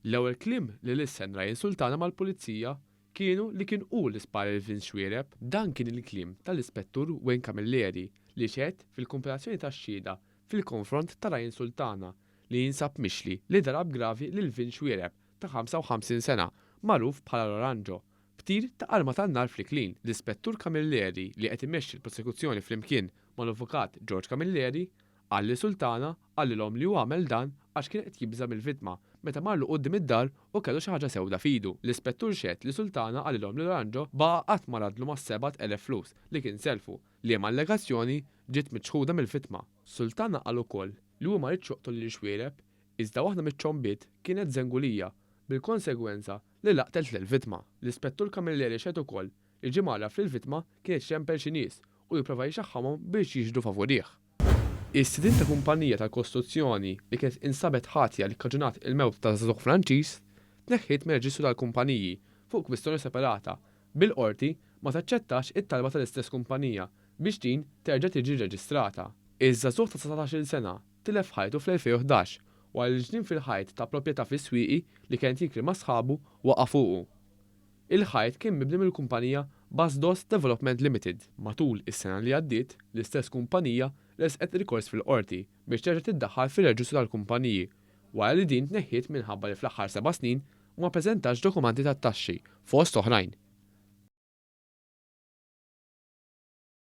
L-ewwel kliem li lissen Ryan Sultana mal-pulizija kienu li kien hu li spara lil Vince Xwiereb. Dan kien il-kliem tal-ispettur Wayne Camilleri li xehed fil-komparazzjoni tax-xhieda fil-konfront ta' Ryan Sultana li jinsab mixli li darab gravi lil Vince Xwiereb ta' 55 sena magħruf bħala Loranġo b'tir ta' arma tan-nar fl-klien. L-ispettur Camilleri li qed imexxi l-prosekuzzjoni flimkien mal-avukat George Camilleri qal li Sultana qallilhom li hu għamel dan għax kien qed jibża mill-vittma meta marlu quddiem id-dar u kellu xi ħaġa sewda f'idu. L-ispettur xehed li Sultana qallilhom li Loranġo baqa' qatt ma radlu mas-7,000 flus li kien selfu li hemm allegazzjoni ġiet miċħuda mill-vittma. Sultana qal ukoll li hu ma rridx joqtol lil Xwiereb iżda waħda miċ-ċombiet kienet żengulija bil-konsegwenza li laqtet lill-vittma. L-ispettur Camilleri xehed ukoll li ġie magħraf li l-vittma kienet xempel xi nies u jipprova jxaħħamhom biex jiġdu favorih. Is-sidin ta' kumpanija tal-kostruzzjoni li kienet insabet ħatja li kkaġunat il-mewt ta' żagħżugħ Franċiż tneħħiet mir-reġistru tal-kumpaniji fuq kwistjoni separata bil-qorti ma taċċettax it-talba tal-istess kumpanija biex din terġa' tiġi rreġistrata. Iż-żagħżugħ ta' 19-il sena tilef ħajtu fl-2011 wara li ġnien fil-ħajt ta' proprjetà fis-swieqi li kienet jinkri ma' sħabu waqa' fuqu. Il-ħajt kien mibni mill-kumpanija Basdos Development Limited. Matul is-sena li għaddiet, l-istess kumpanija resqet rikors fil-qorti biex terġa' tiddaħħal fir-reġistru tal-kumpaniji wara li din tneħħiet minħabba li fl-aħħar 7 snin ma ppreżentax dokumenti tat-taxxi fost oħrajn.